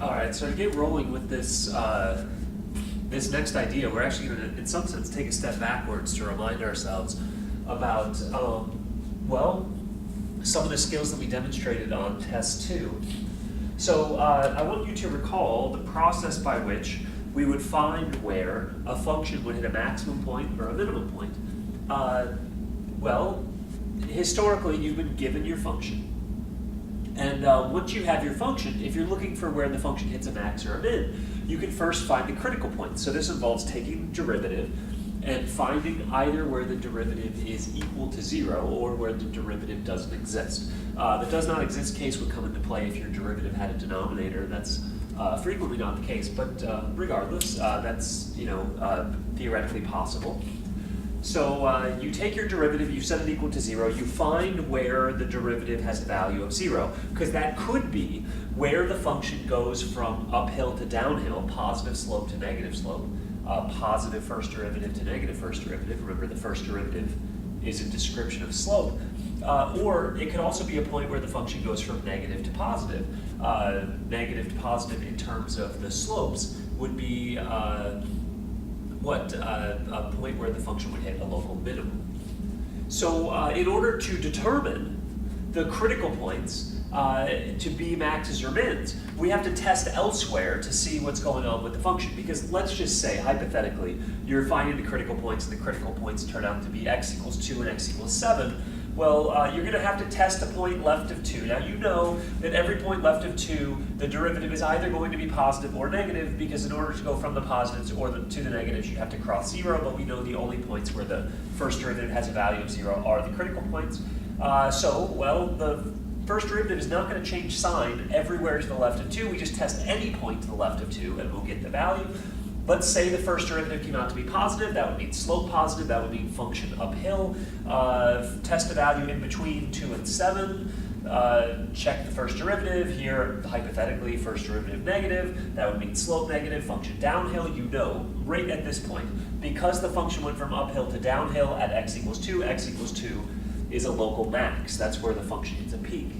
All right, so to get rolling with this this next idea, we're actually going to, in some sense, take a step backwards to remind ourselves about, well, some of the skills that we demonstrated on test 2. So I want you to recall the process by which we would find where a function would hit a maximum point or a minimum point. Well, historically, you've been given your function. And once you have your function, if you're looking for where the function hits a max or a min, you can first find the critical point. So this involves taking the derivative and finding either where the derivative is equal to 0 or where the derivative doesn't exist. The does not exist case would come into play if your derivative had a denominator. That's frequently not the case, but regardless, that's theoretically possible. So you take your derivative, you set it equal to 0, you find where the derivative has a value of 0, because that could be where the function goes from uphill to downhill, positive slope to negative slope, positive first derivative to negative first derivative. Remember, the first derivative is a description of slope. Or it could also be a point where the function goes from negative to positive. Negative to positive in terms of the slopes would be a point where the function would hit a local minimum. So in order to determine the critical points to be maxes or mins, we have to test elsewhere to see what's going on with the function. Because let's just say, hypothetically, you're finding the critical points and the critical points turn out to be x equals 2 and x equals 7. Well, you're going to have to test a point left of 2. Now you know that every point left of 2, the derivative is either going to be positive or negative, because in order to go from the positives or to the negatives, you have to cross 0, but we know the only points where the first derivative has a value of 0 are the critical points. The first derivative is not going to change sign everywhere to the left of 2. We just test any point to the left of 2 and we'll get the value. Let's say the first derivative came out to be positive. That would mean slope positive. That would mean function uphill. Test a value in between 2 and 7. Check the first derivative. Here, hypothetically, first derivative negative. That would mean slope negative, function downhill. You know, right at this point, because the function went from uphill to downhill at x equals 2 is a local max. That's where the function hits a peak.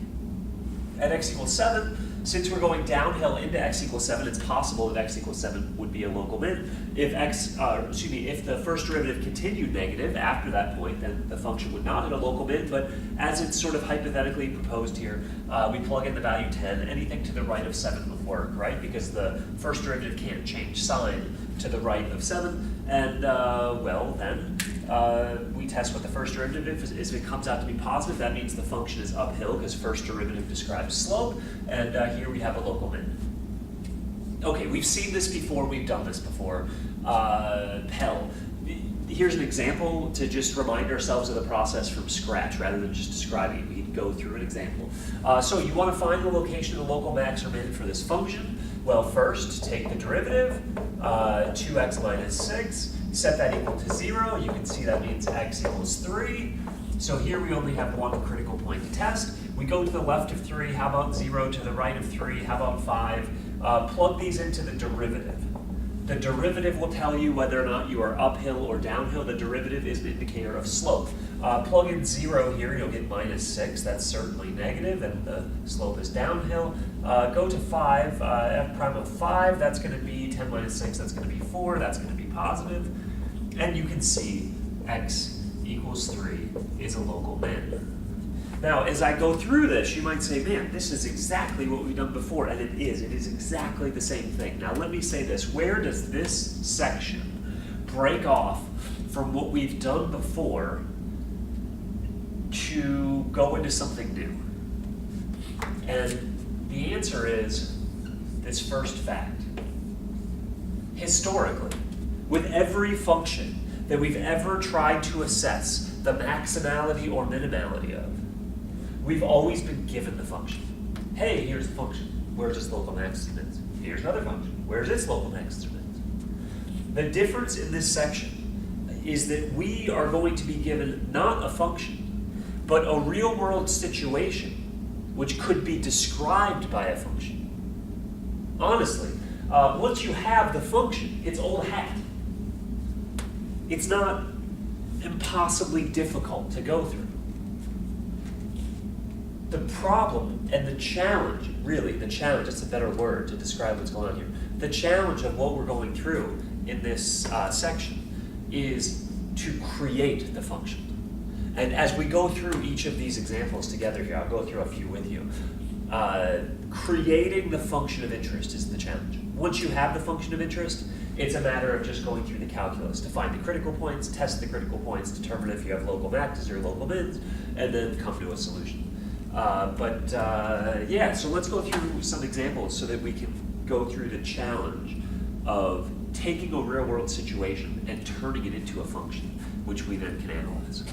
At x equals 7, since we're going downhill into x equals 7, it's possible that x equals 7 would be a local min. If if the first derivative continued negative after that point, then the function would not hit a local min. But as it's sort of hypothetically proposed here, we plug in the value 10. Anything to the right of 7 would work, right? Because the first derivative can't change sign to the right of 7. And we test what the first derivative is. If it comes out to be positive, that means the function is uphill, because first derivative describes slope, and here we have a local min. Okay, we've seen this before, we've done this before. Pell. Here's an example to just remind ourselves of the process from scratch, rather than just describing it. We can go through an example. So you want to find the location of the local max or min for this function. Well, first, take the derivative, 2x minus 6. Set that equal to 0. You can see that means x equals 3. So here we only have one critical point to test. We go to the left of 3. How about 0? To the right of 3. How about 5? Plug these into the derivative. The derivative will tell you whether or not you are uphill or downhill. The derivative is an indicator of slope. Plug in 0 here, you'll get minus 6. That's certainly negative, and the slope is downhill. Go to 5, f prime of 5. That's going to be 10 minus 6. That's going to be 4. That's going to be positive. And you can see x equals 3 is a local min. Now, as I go through this, you might say, man, this is exactly what we've done before, and it is. It is exactly the same thing. Now, let me say this. Where does this section break off from what we've done before to go into something new? And the answer is this first fact. Historically, with every function that we've ever tried to assess the maximality or minimality of, we've always been given the function. Hey, here's the function. Where's its local maxes and mins? Here's another function. Where's its local maxes or mins? The difference in this section is that we are going to be given not a function, but a real-world situation which could be described by a function. Honestly, once you have the function, it's old hat. It's not impossibly difficult to go through. The problem and the challenge, really, the challenge, it's a better word to describe what's going on here. The challenge of what we're going through in this section is to create the function. And as we go through each of these examples together here, I'll go through a few with you. Creating the function of interest is the challenge. Once you have the function of interest, it's a matter of just going through the calculus to find the critical points, test the critical points, determine if you have local maxes or local mins, and then come to a solution. Yeah, so let's go through some examples so that we can go through the challenge of taking a real world situation and turning it into a function, which we then can analyze.